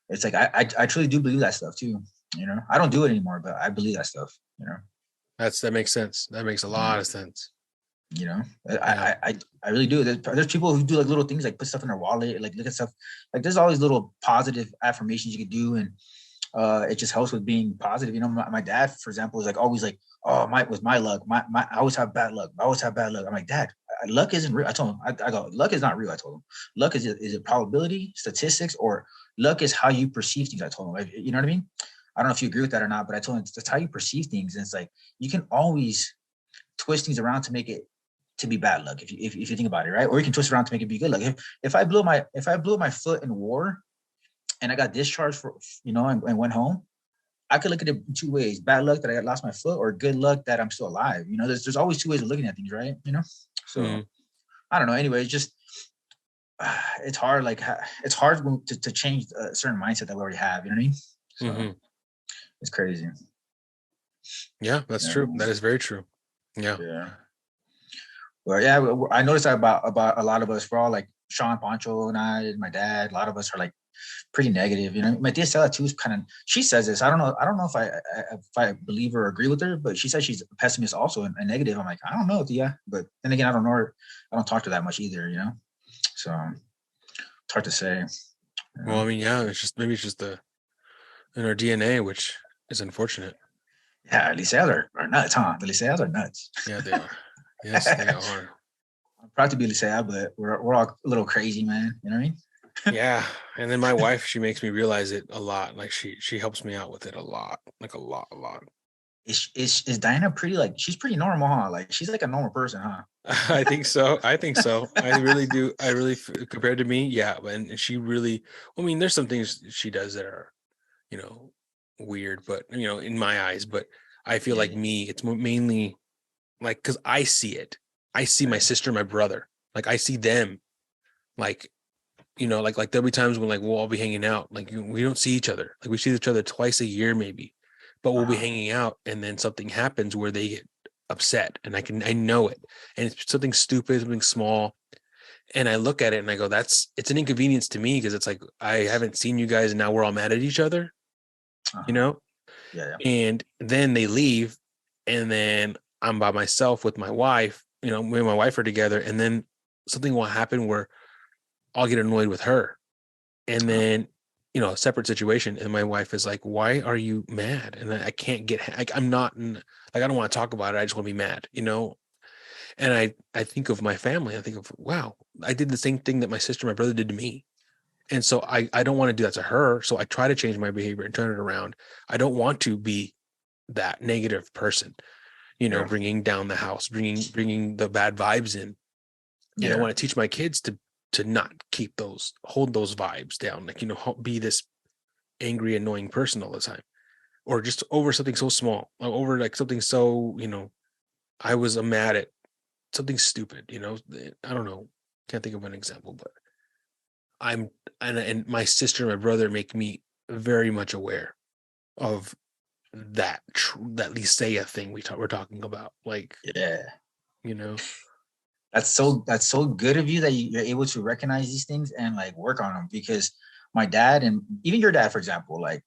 it's like I truly do believe that stuff too. You know, I don't do it anymore, but I believe that stuff. You know, that makes sense. That makes a lot of sense. You know, I really do. There's people who do like little things, like put stuff in their wallet, like look at stuff. Like there's all these little positive affirmations you could do, and it just helps with being positive. You know, my dad, for example, is like always like, oh, my luck. My I always have bad luck. I always have bad luck. I'm like, Dad, luck isn't real. I told him, I go, luck is not real. I told him, luck is it probability, statistics, or luck is how you perceive things. I told him, you know what I mean? I don't know if you agree with that or not, but I told him that's how you perceive things. And it's like, you can always twist things around to make it to be bad luck, if you think about it, right? Or you can twist around to make it be good luck. If I blew my foot in war and I got discharged for, you know, and went home, I could look at it in 2 ways: bad luck that I lost my foot, or good luck that I'm still alive. You know, there's always 2 ways of looking at things, right? You know, so I don't know. Anyway, it's just it's hard. Like it's hard to change a certain mindset that we already have. You know what I mean? So it's crazy. Yeah, that's true. That is very true. Yeah. Well, yeah, I noticed that about a lot of us. We're all like Sean, Pancho, and I, and my dad. A lot of us are like pretty negative. You know, my tia Stella too is kind of. She says this. I don't know if I believe her or agree with her, but she says she's a pessimist also and negative. I'm like, I don't know, Tia. But then again, I don't know her. I don't talk to her that much either. You know, so it's hard to say. Well, I mean, yeah, it's just maybe it's just in our DNA, which is unfortunate. Yeah, Liceas are nuts, huh? The Liceas are nuts. Yeah, they are. Yes, they are. I'm proud to be Licea, but we're all a little crazy, man. You know what I mean? Yeah. And then my wife, she makes me realize it a lot. Like she helps me out with it a lot. Like a lot. Is Diana pretty, like, she's pretty normal, huh? Like she's like a normal person, huh? I think so. I really do. Compared to me, yeah. And she really, I mean, there's some things she does that are, you know, weird, but you know, in my eyes, but I feel like me, it's mainly like, because I see it. I see my sister, my brother, like I see them, like, you know, like there'll be times when like we'll all be hanging out, like we don't see each other, like we see each other twice a year maybe, but we'll be hanging out, and then something happens where they get upset, and I know it, and it's something stupid, something small, and I look at it and I go, it's an inconvenience to me, because it's like I haven't seen you guys and now we're all mad at each other, you know. And then they leave, and then I'm by myself with my wife, you know, me and my wife are together, and then something will happen where I'll get annoyed with her, and then you know, a separate situation, and my wife is like, why are you mad? And I can't get, like, I'm not like, I don't want to talk about it, I just want to be mad, you know. And I think of my family, I think of, wow, I did the same thing that my sister, my brother did to me. And so I don't want to do that to her, so I try to change my behavior and turn it around. I don't want to be that negative person, you know, bringing down the house, bringing the bad vibes in. And I want to teach my kids to not hold those vibes down, like, you know, be this angry, annoying person all the time, or just over something so small, over like something so, you know, I was mad at something stupid, you know. I don't know, can't think of an example, but and my sister and my brother make me very much aware of that Licea thing we're talking about, like, you know. That's so good of you that you're able to recognize these things and like work on them, because my dad and even your dad, for example, like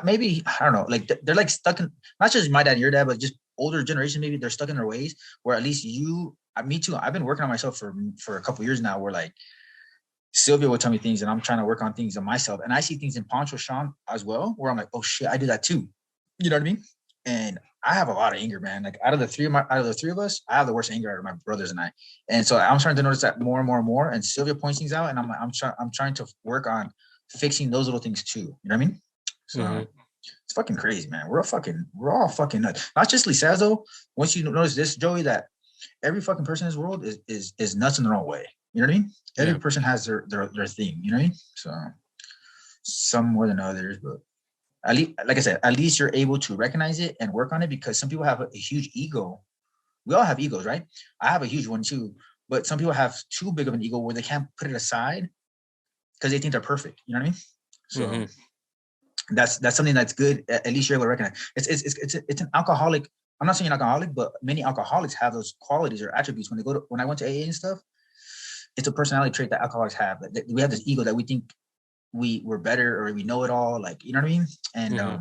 maybe, I don't know, like they're like stuck in, not just my dad and your dad, but just older generation, maybe they're stuck in their ways, where at least me too, I've been working on myself for a couple years now, where like Sylvia will tell me things and I'm trying to work on things on myself, and I see things in Poncho, Sean as well, where I'm like, oh shit, I do that too, you know what I mean? And I have a lot of anger, man. Like out of the three of us, I have the worst anger out of my brothers and I. And so I'm starting to notice that more and more and more. And Sylvia points things out, and I'm trying to work on fixing those little things too. You know what I mean? So it's fucking crazy, man. We're all fucking nuts. Not just Licea though. Once you notice this, Joey, that every fucking person in this world is nuts in their own way. You know what I mean? Every person has their thing. You know what I mean? So some more than others, but at least, like I said, at least you're able to recognize it and work on it, because some people have a huge ego. We all have egos, right? I have a huge one too, but some people have too big of an ego where they can't put it aside because they think they're perfect. You know what I mean? So that's something that's good. At least you're able to recognize. It's an alcoholic. I'm not saying an alcoholic, but many alcoholics have those qualities or attributes. When I went to AA and stuff, it's a personality trait that alcoholics have. We have this ego that we think we're better or we know it all, like, you know what I mean? And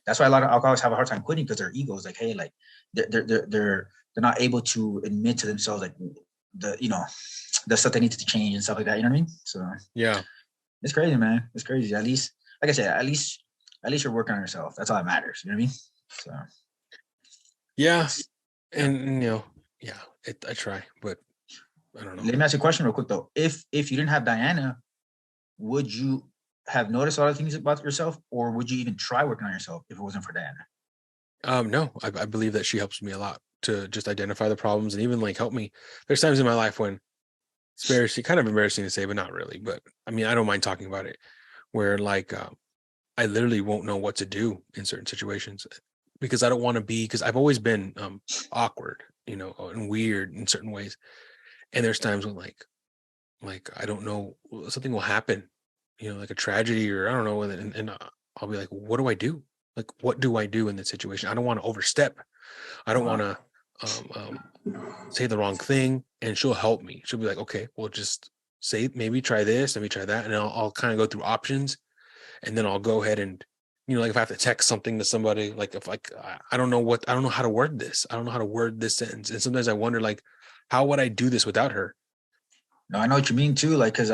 that's why a lot of alcoholics have a hard time quitting, because their ego is like, hey, like they're not able to admit to themselves like the stuff they need to change and stuff like that. You know what I mean? So it's crazy, man. It's crazy. At least, like I said, at least you're working on yourself. That's all that matters. You know what I mean? So and you know, I try, but I don't know. Let me ask you a question real quick though. If you didn't have Diana, would you have noticed a lot of things about yourself, or would you even try working on yourself if it wasn't for Diana? No, I believe that she helps me a lot to just identify the problems and even like help me. There's times in my life when it's kind of embarrassing to say, but not really. But I mean, I don't mind talking about it, where like I literally won't know what to do in certain situations, because I don't want to be, because I've always been awkward, you know, and weird in certain ways. And there's times when like I don't know, something will happen, you know, like a tragedy or I don't know, and I'll be like, what do I do? Like, what do I do in this situation? I don't want to overstep. I don't want to say the wrong thing. And she'll help me. She'll be like, okay, well, just say, maybe try this, maybe try that. And I'll kind of go through options, and then I'll go ahead and, you know, like if I have to text something to somebody, like if like, I don't know how to word this. I don't know how to word this sentence. And sometimes I wonder, like, how would I do this without her? No, I know what you mean too. Like, cause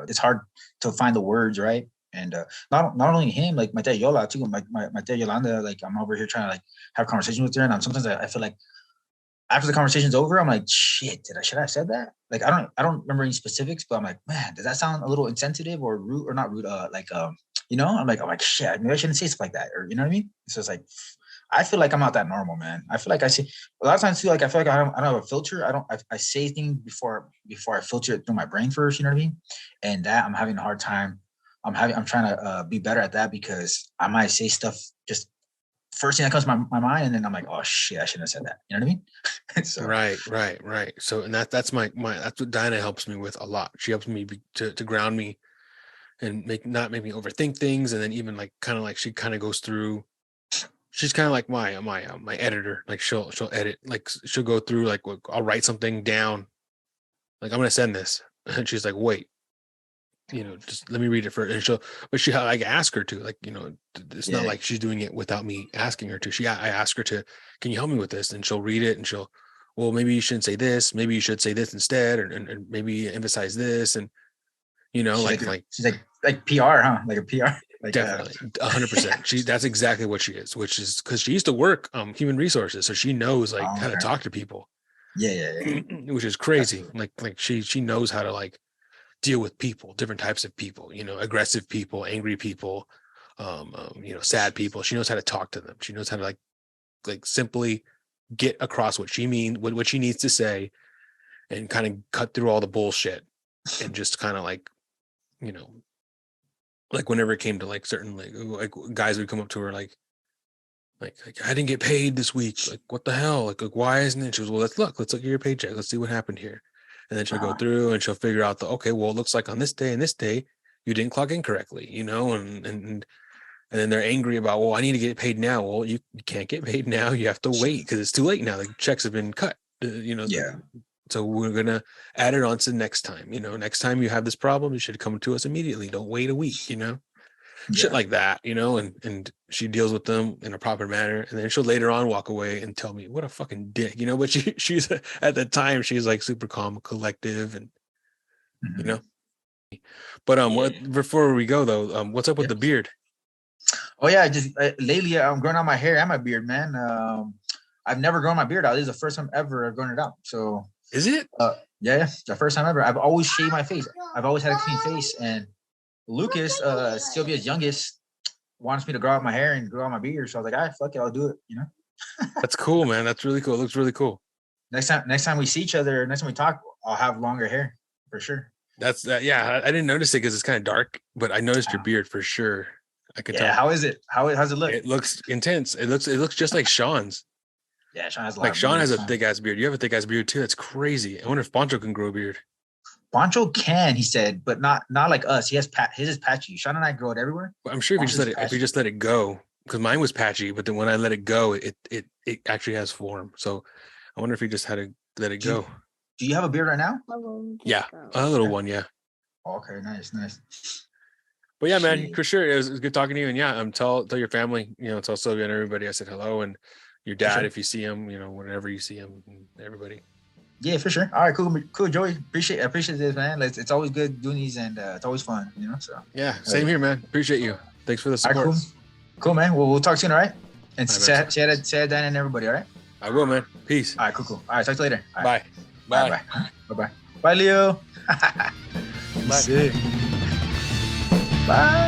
it's hard to find the words, right? And not only him, like my tia Yola too. My tia Yolanda, like I'm over here trying to like have conversations with her, and sometimes I feel like after the conversation's over, I'm like, shit, should I have said that? Like I don't remember any specifics, but I'm like, man, does that sound a little insensitive or rude or not rude? You know, I'm like, shit, maybe I shouldn't say stuff like that, or you know what I mean? So it's like, I feel like I'm not that normal, man. I feel like I say a lot of times too, like I feel like I don't have a filter. I say things before I filter it through my brain first, you know what I mean? And that I'm having a hard time. I'm trying to be better at that, because I might say stuff just first thing that comes to my mind, and then I'm like, oh shit, I shouldn't have said that. You know what I mean? So, right. So, and that's my that's what Dinah helps me with a lot. She helps me to ground me and not make me overthink things. And then even like kind of like she kind of goes through. She's kind of like my editor. Like she'll edit. Like she'll go through. Like I'll write something down. Like I'm gonna send this, and she's like, wait. You know, just let me read it first. And she like ask her to, like, you know, it's not like she's doing it without me asking her to. I ask her to, can you help me with this? And she'll read it and well, maybe you shouldn't say this. Maybe you should say this instead, and maybe emphasize this. And, you know, she's like like PR, huh? Like a PR. Like, Definitely, 100%. That's exactly what she is, which is because she used to work human resources, so she knows like how to talk to people. Yeah. Which is crazy. Like she knows how to like deal with people, different types of people. You know, aggressive people, angry people, you know, sad people. She knows how to talk to them. She knows how to like simply get across what she what she needs to say, and kind of cut through all the bullshit, and just kind of like, you know. Like whenever it came to like certain like guys would come up to her like I didn't get paid this week. Like what the hell? Like why isn't it? She goes, well, let's look at your paycheck. Let's see what happened here. And then she'll go through and she'll figure out okay, well, it looks like on this day and this day you didn't clock in correctly, you know, and then they're angry about, well, I need to get paid now. Well, you can't get paid now. You have to wait because it's too late now. The checks have been cut. You know. Yeah. So we're gonna add it on to next time. You know, next time you have this problem, you should come to us immediately. Don't wait a week. You know, shit like that. You know, and she deals with them in a proper manner, and then she'll later on walk away and tell me what a fucking dick. You know, but she's at the time she's like super calm, collective, and you know. But before we go though, what's up with the beard? Oh yeah, lately I'm growing out my hair and my beard, man. I've never grown my beard out. This is the first time ever I've grown it out. So. Is it? Yeah, the first time ever. I've always shaved my face. I've always had a clean face. And Lucas, Sylvia's youngest, wants me to grow out my hair and grow out my beard. So I was like, all right, fuck it, I'll do it. You know. That's cool, man. That's really cool. It looks really cool. Next time we see each other, next time we talk, I'll have longer hair for sure. That's that. Yeah, I didn't notice it because it's kind of dark, but I noticed your beard for sure. I could tell. How is it? How's it look? It looks intense. It looks just like Sean's. Yeah, Sean has a lot. Like Sean has a thick ass beard. You have a thick ass beard too. That's crazy. I wonder if Poncho can grow a beard. Poncho can, he said, but not like us. He has his is patchy. Sean and I grow it everywhere. But I'm sure if you just let it go, because mine was patchy, but then when I let it go, it actually has form. So I wonder if he just had to let it go. Do you have a beard right now? Yeah, a little one. Yeah. Oh, okay, nice. But yeah, man, for sure, it was good talking to you. And yeah, tell your family, you know, tell Sylvia and everybody I said hello, and your dad if you see him, you know, whenever you see him, and everybody. Yeah, for sure. All right, cool, Joey. Appreciate this, man. It's always good doing these, and it's always fun, you know. So yeah, same here, man. Appreciate you. Thanks for the support. All right, cool, man. Well, we'll talk soon, all right? And say hi, Dan, and everybody, all right? I will, man. Peace. All right, cool. All right, talk to you later. All right. Bye. Bye. Bye, Leo. Bye. Bye.